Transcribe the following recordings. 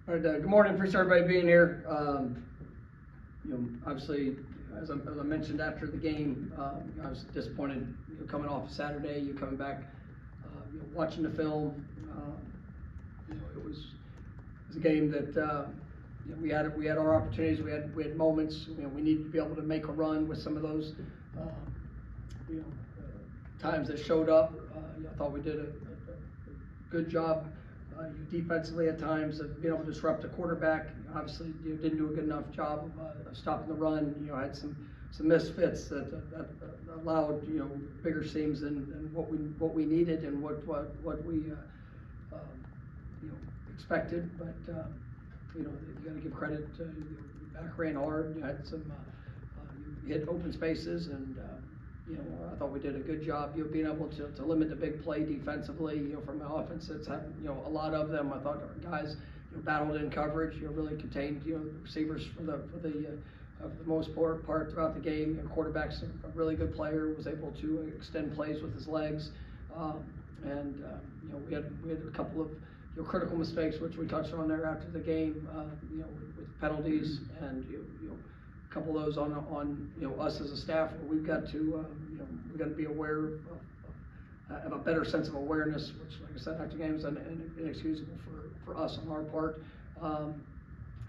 All right, good morning. Appreciate everybody being here. Obviously, as I mentioned after the game, I was disappointed coming off of Saturday. You coming back, watching the film. It was a game that we had our opportunities. We had moments. We needed to be able to make a run with some of those times that showed up. I thought we did a good job defensively at times of being able to disrupt the quarterback. Obviously, didn't do a good enough job of stopping the run. Had some misfits that allowed bigger seams than what we needed and what we expected. But you got to give credit to back ran hard. You had some hit open spaces and. I thought we did a good job, being able to limit the big play defensively. From the offense that's had, a lot of them. I thought our guys, battled in coverage. Really contained, the receivers for the most part throughout the game. Quarterback's a really good player. Was able to extend plays with his legs, and we had a couple of critical mistakes, which we touched on there after the game. With penalties and a couple of those on us as a staff. We've got to be aware of a better sense of awareness, which, like I said, after games inexcusable for us on our part.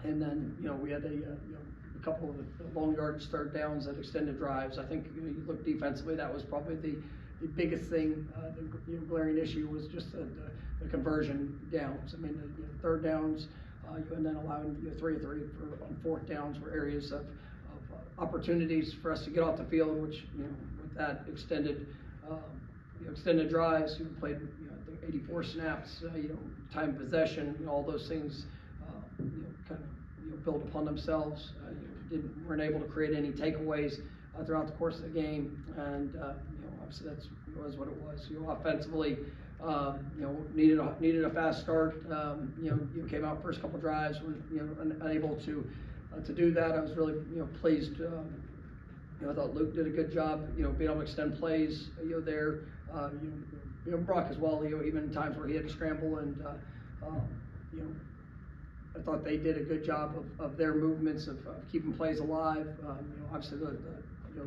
And then we had a couple of long yards, third downs that extended drives. I think you look defensively, that was probably the biggest thing. The glaring issue was just the conversion downs. I mean, the third downs. And then allowing 3 of 3 on fourth downs were areas of opportunities for us to get off the field, which with that extended drives, played I think 84 snaps, time of possession, all those things kind of built upon themselves. Weren't able to create any takeaways throughout the course of the game, and obviously that was what it was. Offensively. Needed a fast start. You came out first couple drives, were unable to do that. I was really pleased. I thought Luke did a good job. Being able to extend plays. There. Brock as well. Even times where he had to scramble, and I thought they did a good job of their movements of keeping plays alive. Obviously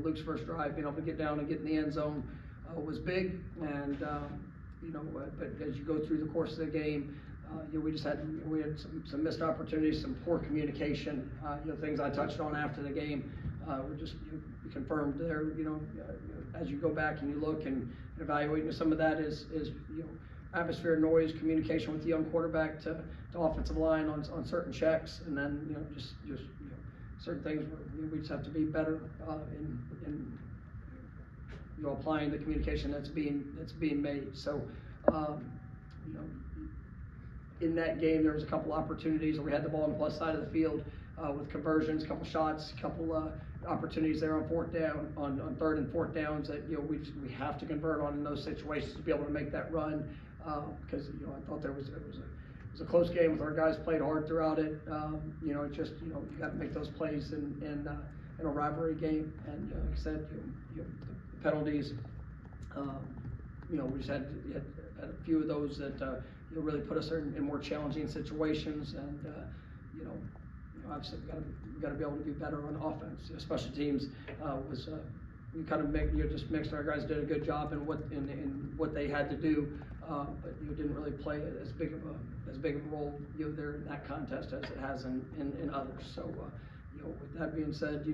Luke's first drive, being able to get down and get in the end zone was big, and. But as you go through the course of the game, we had some missed opportunities, some poor communication. Things I touched on after the game were just confirmed there. As you go back and you look and evaluate, some of that is atmosphere, noise, communication with the young quarterback to offensive line on certain checks, and then just certain things where we just have to be better in applying the communication that's being made. So, in that game, there was a couple opportunities where we had the ball on the plus side of the field with conversions, a couple shots, a couple opportunities there on fourth down, on third and fourth downs that we have to convert on in those situations to be able to make that run. Because I thought it was a close game with our guys played hard throughout it. You got to make those plays in a rivalry game, and like I said, the penalties. We just had a few of those that really put us in more challenging situations, and obviously we got to be able to be better on offense. Special teams was we kind of just mixed. Our guys did a good job in what they had to do, but didn't really play as big of a role there in that contest as it has in others. So with that being said,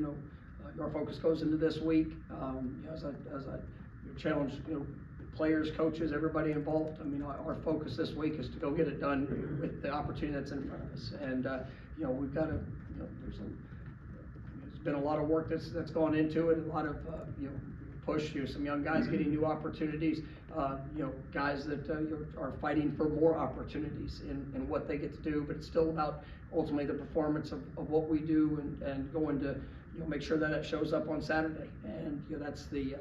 our focus goes into this week as I challenge players, coaches, everybody involved. I mean, our focus this week is to go get it done with the opportunity that's in front of us, and we've got to. There's been a lot of work that's gone into it, a lot of push. Some young guys getting new opportunities. Guys that are fighting for more opportunities in what they get to do, but it's still about ultimately the performance of what we do and going to make sure that it shows up on Saturday. And that's the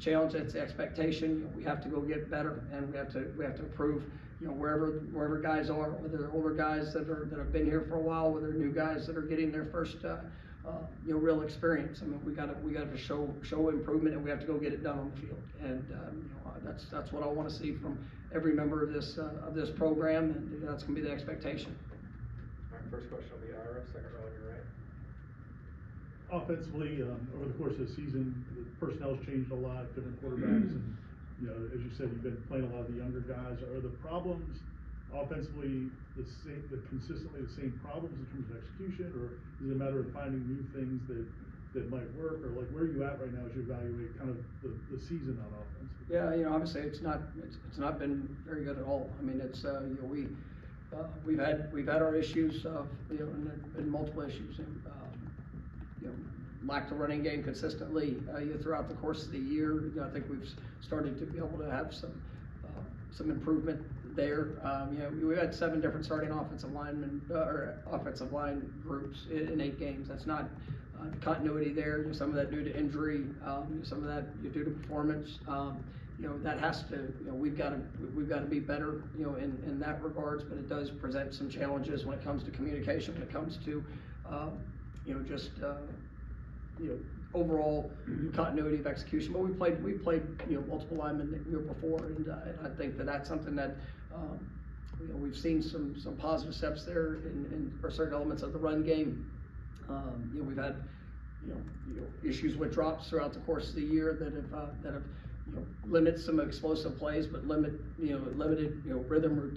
challenge. That's the expectation. We have to go get better, and we have to improve. Wherever guys are, whether they're older guys that have been here for a while, whether new guys that are getting their first real experience. I mean, we got to show improvement, and we have to go get it done on the field. And that's what I want to see from every member of this program, and that's going to be the expectation. first question will be Ira, second row on your right. Offensively, over the course of the season, the personnel's changed a lot, different quarterbacks, and as you said, you've been playing a lot of the younger guys. Are the problems offensively consistently the same problems in terms of execution, or is it a matter of finding new things that might work, or like where are you at right now as you evaluate kind of the season on offense? Yeah, obviously it's not been very good at all. I mean, it's we've had our issues, and there have been multiple issues. Lacked a running game consistently throughout the course of the year. I think we've started to be able to have some improvement there. We had 7 different starting offensive linemen or offensive line groups in 8 games. That's not continuity there. Some of that due to injury, some of that due to performance. That has to. We've got to be better. In that regards, but it does present some challenges when it comes to communication. When it comes to overall continuity of execution. But we played multiple linemen the year before, and I think that's something that we've seen some positive steps there in certain elements of the run game. We've had issues with drops throughout the course of the year that have limit some explosive plays, but limited rhythm or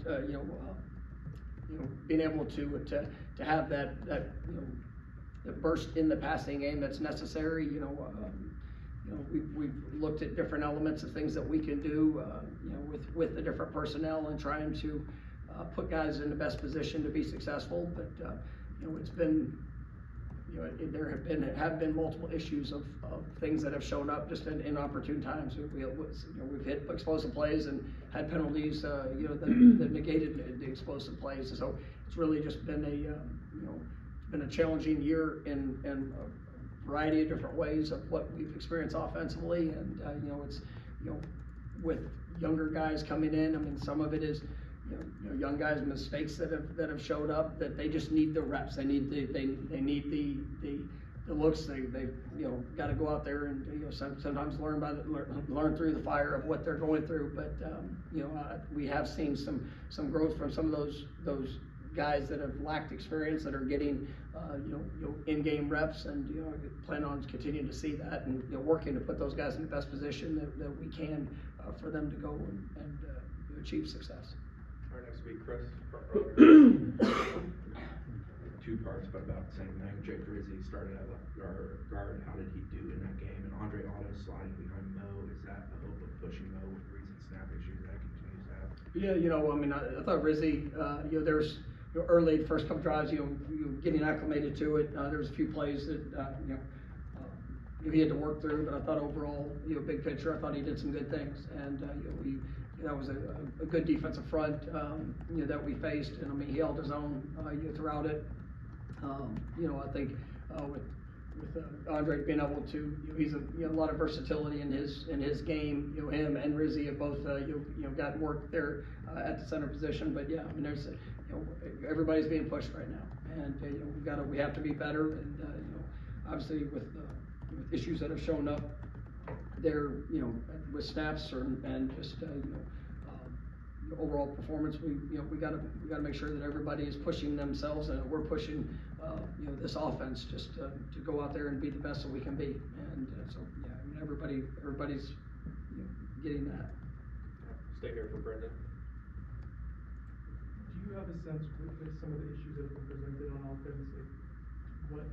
being able to have that burst in the passing game that's necessary. We've looked at different elements of things that we can do, with the different personnel and trying to put guys in the best position to be successful. But it's been, there have been multiple issues of things that have shown up just in inopportune times. We've hit explosive plays and had penalties, that negated the explosive plays. So it's really just been a challenging year in a variety of different ways of what we've experienced offensively, and it's with younger guys coming in. I mean, some of it is young guys' mistakes that have showed up, that they just need the reps. They need the looks. They got to go out there and sometimes learn through the fire of what they're going through. But we have seen some growth from some of those guys that have lacked experience, that are getting in-game reps, and plan on continuing to see that, and working to put those guys in the best position that we can for them to go and achieve success. Our next week, Chris, front row. 2 parts, but about the same thing. Jake Rizzi started as a guard. How did he do in that game? And Andre Otto sliding behind Mo. Is that the hope of pushing Mo with recent snap issues that continues to have? Yeah, I mean, I thought Rizzi, there's early first couple drives, getting acclimated to it. There was a few plays that he had to work through, but I thought overall, big picture, I thought he did some good things, and that was a good defensive front that we faced, and I mean, he held his own throughout it. I think with Andre being able to, he's a lot of versatility in his game. Him and Rizzi have both got work there at the center position. But yeah, I mean, there's everybody's being pushed right now, and we have to be better. And obviously with issues that have shown up there, with snaps and just overall performance, we got to make sure that everybody is pushing themselves, and we're pushing this offense just to go out there and be the best that we can be. And so yeah, I mean, everybody's getting that. Stay here for Brendan. Do you have a sense with some of the issues that have been presented on offense, like what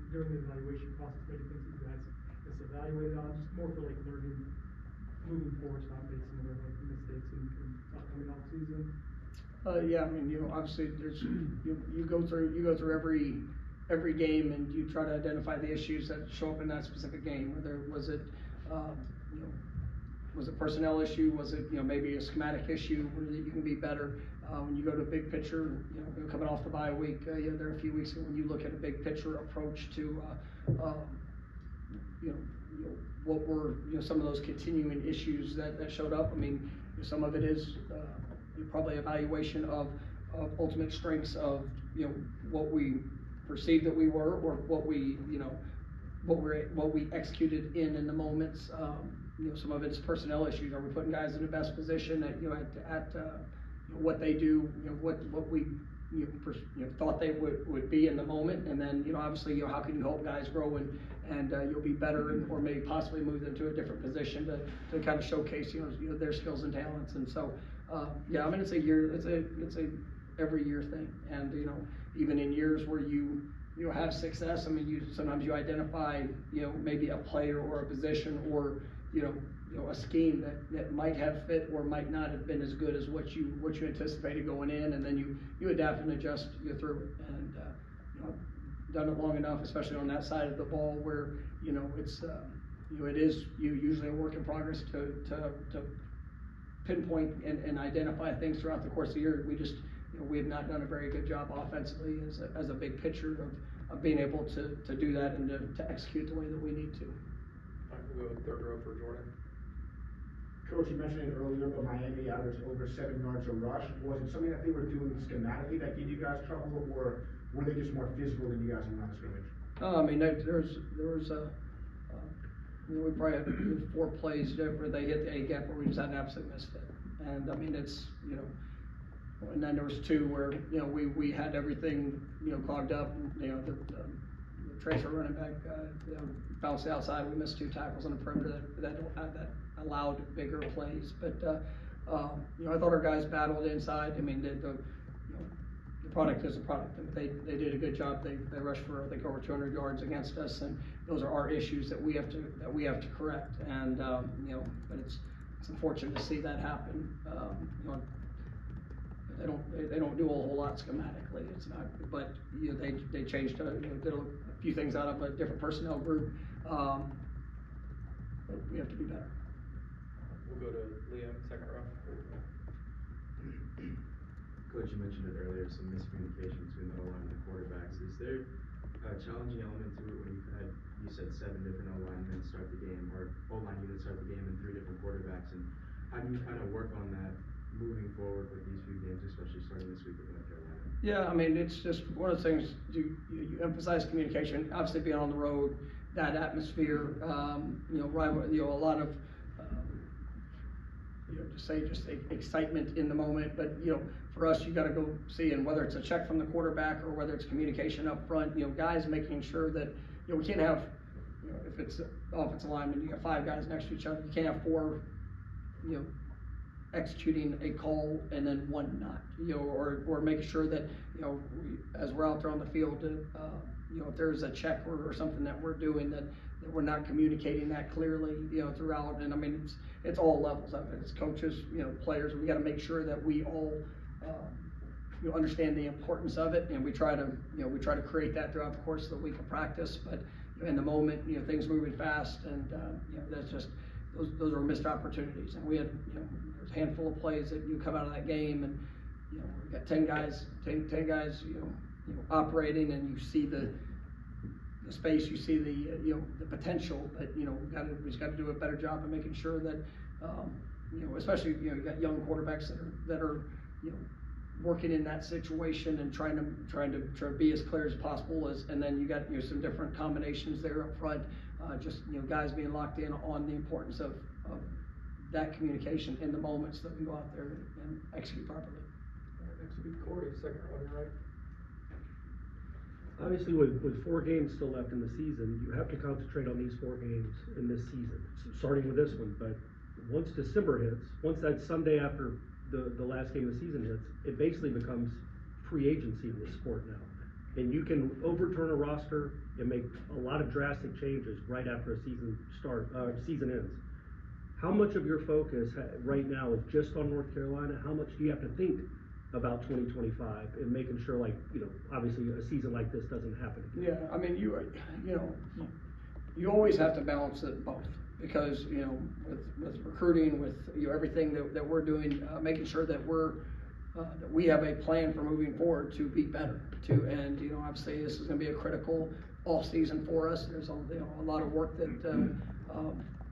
during the evaluation process, maybe things that you guys just evaluated on, just more for like learning moving forward, not make some of the mistakes in upcoming off season? Yeah, I mean, obviously there's you go through every game, and you try to identify the issues that show up in that specific game. Whether was it was it personnel issue? Was it maybe a schematic issue where you can be better? When you go to a big picture, coming off the bye week, there are a few weeks ago, when you look at a big picture approach to what were some of those continuing issues that showed up. I mean, some of it is probably evaluation of ultimate strengths of what we perceived that we were, or what we what we executed in the moments. Some of it's personnel issues. Are we putting guys in the best position at what they do? What we thought they would be in the moment. And then, obviously, how can you help guys grow and you'll be better, or maybe possibly move them to a different position to kind of showcase, their skills and talents. And so, yeah, I mean, it's a every year thing. And, even in years where you have success, I mean, sometimes you identify, maybe a player or a position or, a scheme that might have fit or might not have been as good as what you anticipated going in, and then you adapt and adjust through it. And I've done it long enough, especially on that side of the ball, where it's it is usually a work in progress to pinpoint and identify things throughout the course of the year. We just we have not done a very good job offensively as a big picture of being able to do that and to execute the way that we need to. All right, we'll go with third row for Jordan. Coach, you mentioned it earlier, but Miami averaged over 7 yards a rush. Was it something that they were doing schematically that gave you guys trouble, or were they just more physical than you guys in the line of scrimmage? I mean, there was we probably had 4 plays where they hit the A gap where we just had an absolute misfit. And I mean, it's, and then there was 2 where, we had everything, clogged up, and, the transfer running back, bounced the outside. We missed 2 tackles on the perimeter that allowed bigger plays. But, I thought our guys battled inside. I mean, the product is a product. They did a good job. They rushed for, I think, over 200 yards against us, and those are our issues that we have to correct. And but it's unfortunate to see that happen. They don't do a whole lot schematically. It's not, but they changed, did a few things out of a different personnel group. But we have to be better. We'll go to Liam, second row. Coach, you mentioned it earlier, some miscommunication between the O-line and the quarterbacks. Is there a challenging element to it when you said 7 different O-linemen start the game, or O-line units start the game, and 3 different quarterbacks, and how do you kind of work on that moving forward with these few games, especially starting this week with North Carolina? Yeah, I mean, it's just one of the things, you emphasize communication, obviously being on the road, that atmosphere, rivalry, a lot of, just excitement in the moment. But, for us, you got to go see, and whether it's a check from the quarterback or whether it's communication up front, guys making sure that, we can't have, if it's offensive lineman, you got 5 guys next to each other, you can't have 4, executing a call and then 1 not, or making sure that, as we're out there on the field, if there's a check or something that we're doing that we're not communicating that clearly, throughout. And I mean, it's all levels of it. It's coaches, players. We got to make sure that we all, understand the importance of it, and we try to create that throughout the course of the week of practice. But in the moment, things moving fast, and that's just those are missed opportunities. And we had, there's a handful of plays that you come out of that game, and we got 10 guys, operating, and you see the space, you see the potential, but we just got to do a better job of making sure that especially you got young quarterbacks that are working in that situation and trying to be as clear as possible, and then you got some different combinations there up front, just guys being locked in on the importance of that communication in the moments that we go out there and execute properly. All right, next will be Corey, second row on your right. Obviously, with 4 games still left in the season, you have to concentrate on these 4 games in this season, starting with this one. But once December hits, once that Sunday after the last game of the season hits, it basically becomes free agency in the sport now. And you can overturn a roster and make a lot of drastic changes right after a season ends. How much of your focus right now is just on North Carolina? How much do you have to think about 2025 and making sure, obviously a season like this doesn't happen again? Yeah, I mean, you always have to balance it both, because with recruiting, with everything that we're doing, making sure that that we have a plan for moving forward to be better. And obviously this is going to be a critical off season for us. There's a lot of work that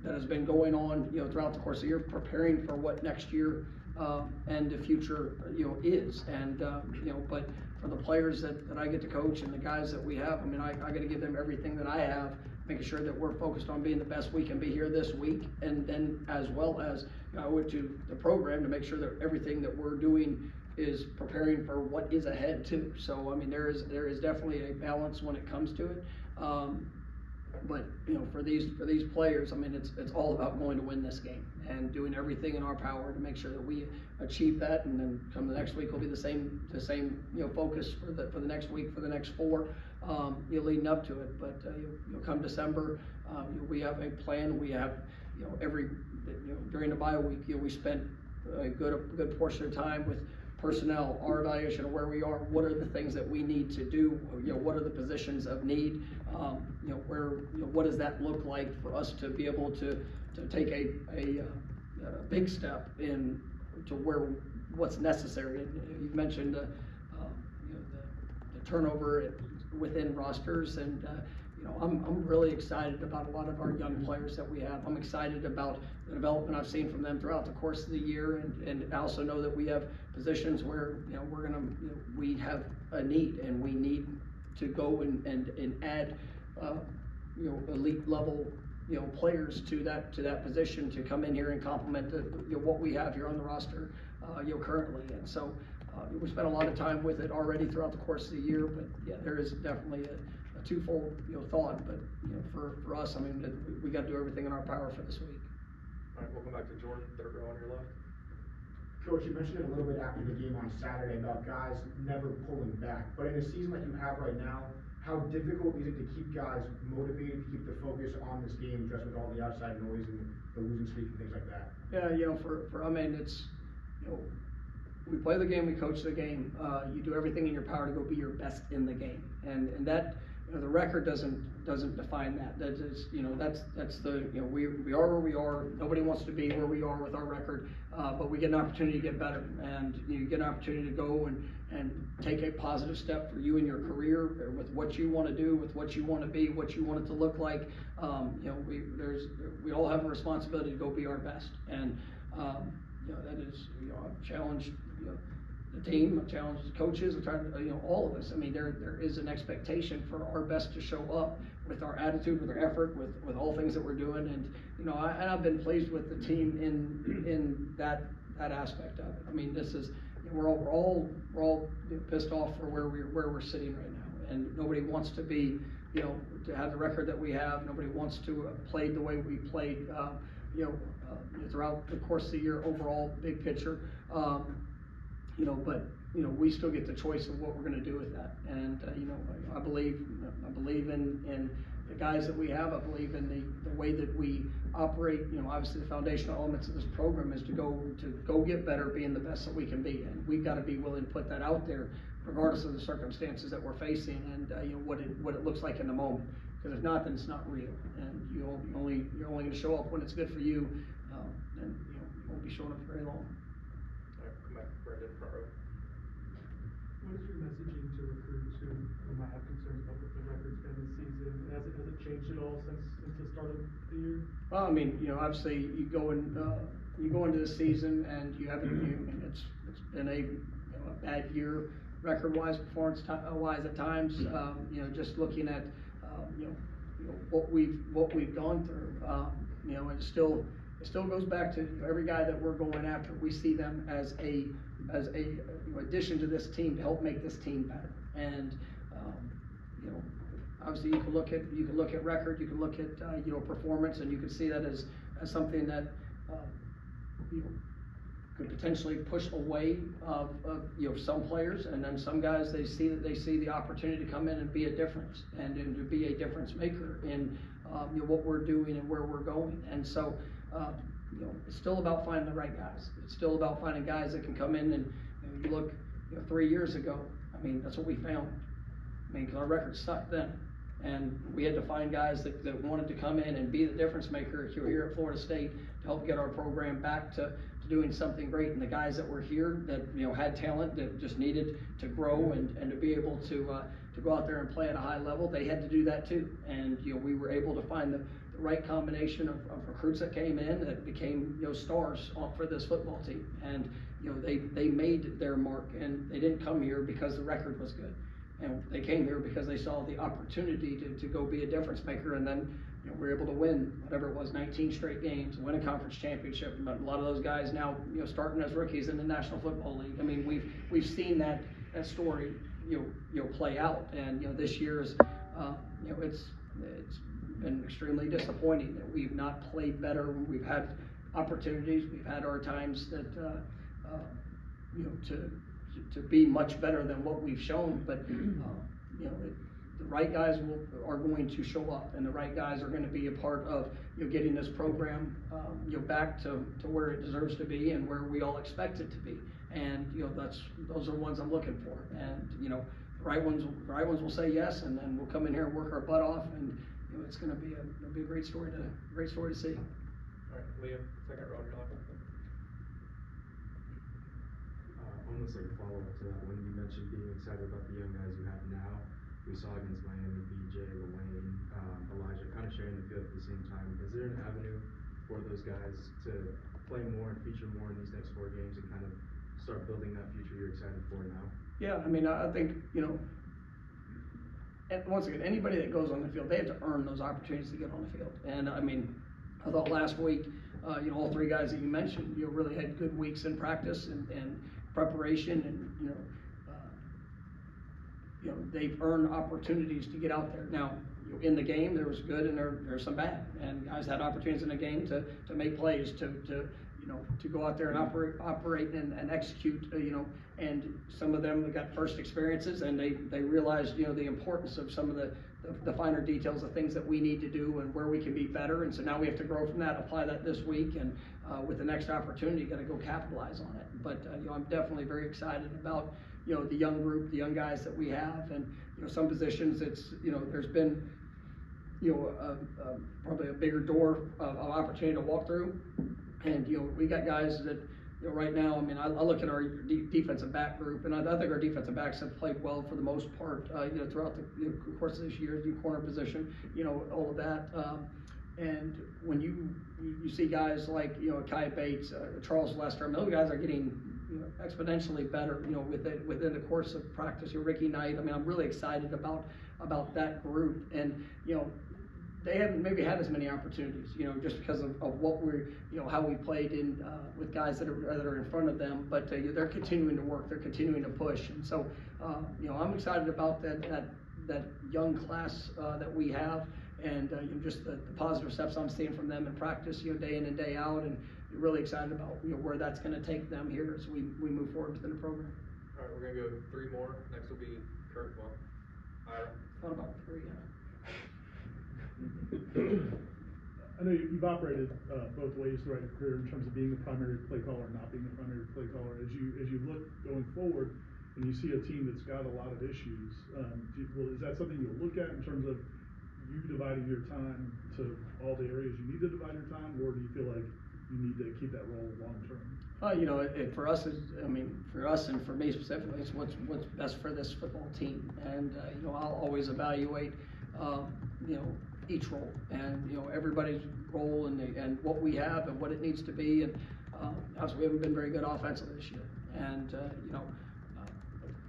has been going on throughout the course of the year, preparing for what next year and the future is. And but for the players that I get to coach and the guys that we have, I mean, I got to give them everything that I have, making sure that we're focused on being the best we can be here this week, and then as well as I owe it to the program to make sure that everything that we're doing is preparing for what is ahead too. So, I mean, there is definitely a balance when it comes to it. But, you know, for these players, I mean, it's all about going to win this game and doing everything in our power to make sure that we achieve that. And then come the next week will be the same, you know, focus for the next week, for the next 4, you know, leading up to it. But, you'll come December, you know, we have a plan. We have, you know, during the bye week, you know, we spent a good portion of time with personnel, our evaluation of where we are, what are the things that we need to do, you know, what are the positions of need, you know, what does that look like for us to be able to take a big step in to what's necessary. And you've mentioned you know, the turnover within rosters, and you know, I'm really excited about a lot of our young players that we have. I'm excited about the development I've seen from them throughout the course of the year, and I also know that we have positions where, you know, we have a need, and we need to go and add you know, elite level, you know, players to that position to come in here and complement you know, what we have here on the roster, you know, currently. And so we spent a lot of time with it already throughout the course of the year, but yeah, there is definitely a twofold, you know, thought. But, you know, for us, I mean, we got to do everything in our power for this week. All right, welcome back to Jordan, third row on your left. Coach, you mentioned it a little bit after the game on Saturday about guys never pulling back, but in a season like you have right now, how difficult is it to keep guys motivated, to keep the focus on this game, just with all the outside noise and the losing streak and things like that? Yeah, you know, I mean, it's, you know, we play the game, we coach the game. You do everything in your power to go be your best in the game, and that, you know, the record doesn't define that. That is, you know, that's the, you know, we are where we are. Nobody wants to be where we are with our record, but we get an opportunity to get better, and you get an opportunity to go and take a positive step for you in your career with what you want to do, with what you want to be, what you want it to look like. You know, we all have a responsibility to go be our best, and you know, that is, you know, I've challenged, you know, the team, I've challenged the coaches, I've tried to, you know, all of us. I mean, there is an expectation for our best to show up with our attitude, with our effort, with all things that we're doing. And, you know, I've been pleased with the team in that aspect of it. I mean, this is, you know, we're all you know, pissed off for where we're sitting right now, and nobody wants to be, you know, to have the record that we have. Nobody wants to have played the way we played, you know, throughout the course of the year, overall, big picture. You know, but, you know, we still get the choice of what we're going to do with that. And, you know, I believe in the guys that we have. I believe in the way that we operate. You know, obviously the foundational elements of this program is to go get better, being the best that we can be. And we've got to be willing to put that out there, regardless of the circumstances that we're facing, and, you know, what it looks like in the moment. Because if not, then it's not real. And you're only going to show up when it's good for you, and, you know, you won't be showing up very long. Brandon, front row. What is your messaging to recruits who might have concerns about what the record's been this season? Has it changed at all since the start of the year? Well, I mean, you know, obviously you go into the season and you have I mean, it's been a bad year record-wise, performance-wise at times. You know, just looking at you know what we've gone through. You know, it still goes back to every guy that we're going after. We see them as a addition to this team to help make this team better. And you know, obviously you can look at record, you can look at you know, performance, and you can see that as something that you know, could potentially push away of you know, some players, and then some guys they see the opportunity to come in and be a difference, and to be a difference maker in you know, what we're doing and where we're going. And so you know, it's still about finding the right guys. It's still about finding guys that can come in, and you look, you know, 3 years ago, I mean, that's what we found. I mean, because our record sucked then, and we had to find guys that wanted to come in and be the difference maker here at Florida State to help get our program back to doing something great. And the guys that were here that, you know, had talent that just needed to grow and to be able to go out there and play at a high level, they had to do that too. And, you know, we were able to find the right combination of recruits that came in that became, you know, stars for this football team. And, you know, they made their mark, and they didn't come here because the record was good. And they came here because they saw the opportunity to go be a difference maker, and then, you know, we're able to win, whatever it was, 19 straight games, win a conference championship. But a lot of those guys now, you know, starting as rookies in the National Football League. I mean, we've seen that story, you know, play out. And, you know, this year's, you know, it's been extremely disappointing that we've not played better. We've had opportunities, we've had our times that, you know, to be much better than what we've shown, but you know, the right guys are going to show up, and the right guys are going to be a part of, you know, getting this program, you know, back to where it deserves to be and where we all expect it to be. And, you know, those are the ones I'm looking for. And, you know, the right ones will say yes, and then we'll come in here and work our butt off, and, you know, it's going to be a great story to see. All right, Liam, second row on your left. Almost like a follow-up to that, when you mentioned being excited about the young guys you have now, we saw against Miami, BJ, Lane, Elijah, kind of sharing the field at the same time. Is there an avenue for those guys to play more and feature more in these next 4 games and kind of start building that future you're excited for now? Yeah, I mean, I think, you know, and once again, anybody that goes on the field, they have to earn those opportunities to get on the field. And I mean, I thought last week, you know, all 3 guys that you mentioned, you know, really had good weeks in practice and preparation, and, you know, they've earned opportunities to get out there. Now, you know, in the game, there was good and there's some bad, and guys had opportunities in the game to make plays, to you know, to go out there and operate and execute, you know, and some of them got first experiences, and they realized, you know, the importance of some of the finer details of things that we need to do and where we can be better. And so now we have to grow from that, apply that this week, and with the next opportunity, got to go capitalize on it. But you know, I'm definitely very excited about, you know, the young group, the young guys that we have. And, you know, some positions, it's, you know, there's been, you know, probably a bigger door of opportunity to walk through. And, you know, we got guys that, you know, right now, I mean, I look at our defensive back group, and I think our defensive backs have played well for the most part, you know, throughout the course of this year, the corner position, you know, all of that. And when you see guys like, you know, Kai Bates, Charles Lester, I mean, those guys are getting, you know, exponentially better, you know, within the course of practice. You know, Ricky Knight, I mean, I'm really excited about that group. And, you know, they haven't maybe had as many opportunities, you know, just because of what we're, you know, how we played in with guys that are in front of them. But they're continuing to work, they're continuing to push, and so you know, I'm excited about that young class that we have, and you know, just the positive steps I'm seeing from them in practice, you know, day in and day out, and really excited about, you know, where that's going to take them here as we move forward within the program. All right, we're gonna go 3 more. Next will be Kurt. Well, Ira. Thought about 3. I know you've operated both ways throughout your career in terms of being the primary play caller and not being the primary play caller. As you look going forward and you see a team that's got a lot of issues, is that something you'll look at in terms of you dividing your time to all the areas you need to divide your time, or do you feel like you need to keep that role long term? You know, for us, for us and for me specifically, it's what's best for this football team. And you know, I'll always evaluate, you know, each role, and, you know, everybody's role and what we have and what it needs to be. And obviously we haven't been very good offensively this year, and you know,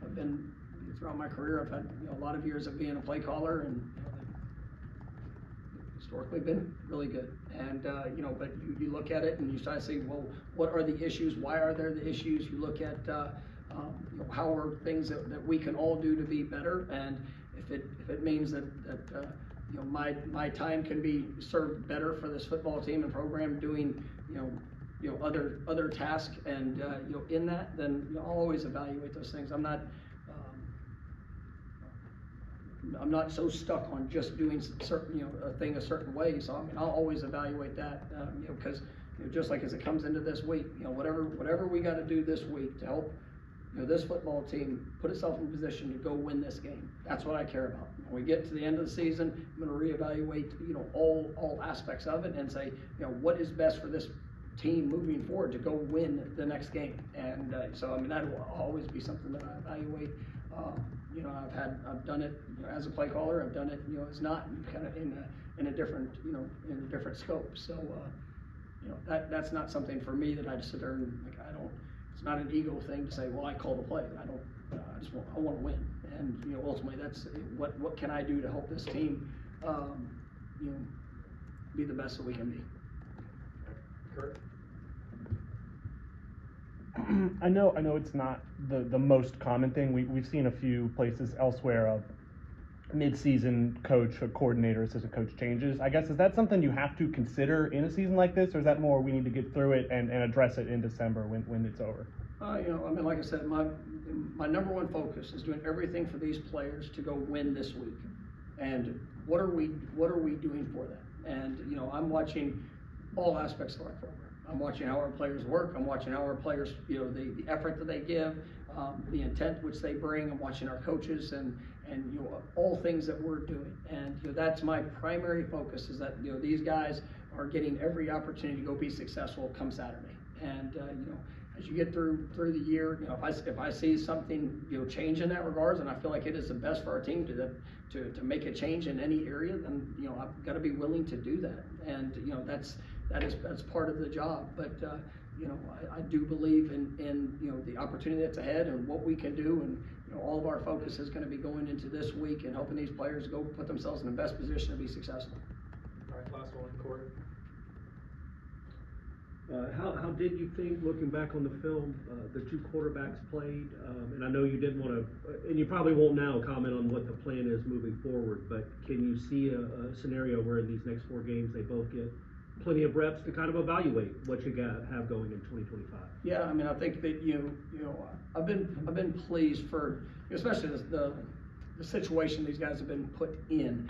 I've been, throughout my career, I've had, you know, a lot of years of being a play caller, and, you know, they've historically been really good. And you know, but you look at it and you start to say, well, what are the issues? Why are there the issues? You look at you know, how are things that we can all do to be better, and if it means that you know, my time can be served better for this football team and program doing, you know, other tasks, and you know, in that, then, you know, I'll always evaluate those things. I'm not so stuck on just doing certain, you know, a thing a certain way. So I mean, I'll always evaluate that, you know, because, you know, just like as it comes into this week, you know, whatever we got to do this week to help, you know, this football team put itself in position to go win this game. That's what I care about. When we get to the end of the season, I'm going to reevaluate, you know, all aspects of it and say, you know, what is best for this team moving forward to go win the next game. And so I mean, that will always be something that I evaluate. You know, I've done it, you know, as a play caller. I've done it, you know, as not kind of in a different, you know, in a different scope. So you know, that's not something for me that I just sit there and, like, it's not an ego thing to say, well, I call the play. I want to win. and, you know, ultimately that's what can I do to help this team, you know, be the best that we can be. Kurt? I know it's not the most common thing. We've seen a few places elsewhere of mid-season coach or coordinator, assistant coach changes. I guess, is that something you have to consider in a season like this, or is that more we need to get through it and address it in December when it's over? You know, I mean, like I said, my number one focus is doing everything for these players to go win this week. And what are we doing for them? And, you know, I'm watching all aspects of our program. I'm watching how our players work. I'm watching how our players, you know, the effort that they give, the intent which they bring. I'm watching our coaches and you know, all things that we're doing. And, you know, that's my primary focus, is that, you know, these guys are getting every opportunity to go be successful come Saturday. And, you know, as you get through the year, you know, if I see something, you know, change in that regards, and I feel like it is the best for our team to make a change in any area, then, you know, I've got to be willing to do that. And, you know, that's part of the job. But, you know, I do believe in, you know, the opportunity that's ahead and what we can do. And, you know, all of our focus is going to be going into this week and helping these players go put themselves in the best position to be successful. All right, last one, Corey. How did you think, looking back on the film, the two quarterbacks played? And I know you didn't want to, and you probably won't now comment on what the plan is moving forward, but can you see a scenario where in these next 4 games they both get plenty of reps to kind of evaluate what you have going in 2025? Yeah, I mean, I think that you know, I've been pleased for, especially the situation these guys have been put in.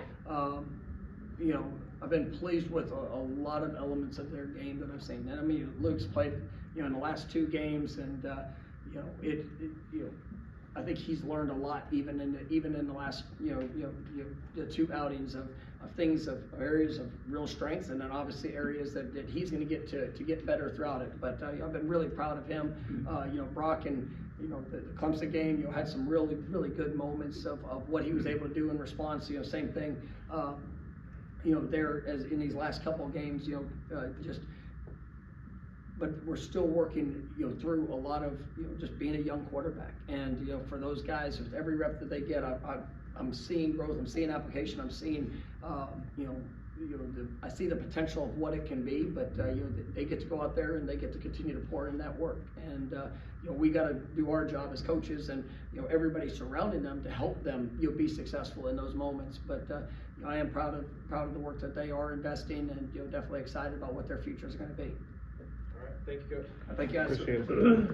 You know, I've been pleased with a lot of elements of their game that I've seen. And I mean, Luke's played, you know, in the last 2 games, and you know, you know, I think he's learned a lot even in the last the 2 outings of things of areas of real strengths, and then obviously areas that he's going to get better throughout it. But I've been really proud of him. You know, Brock and, you know, the Clemson game, you know, had some really good moments of what he was able to do in response. You know, same thing. You know, there as in these last couple of games, you know, but we're still working, you know, through a lot of, you know, just being a young quarterback. And, you know, for those guys, with every rep that they get, I'm seeing growth, I'm seeing application, I'm seeing, I see the potential of what it can be. But you know, they get to go out there and they get to continue to pour in that work. And you know, we got to do our job as coaches, and, you know, everybody surrounding them to help them, you know, be successful in those moments. But you know, I am proud of the work that they are investing, and, you know, definitely excited about what their future is going to be. All right, thank you, Coach. Thank you guys. Appreciate it.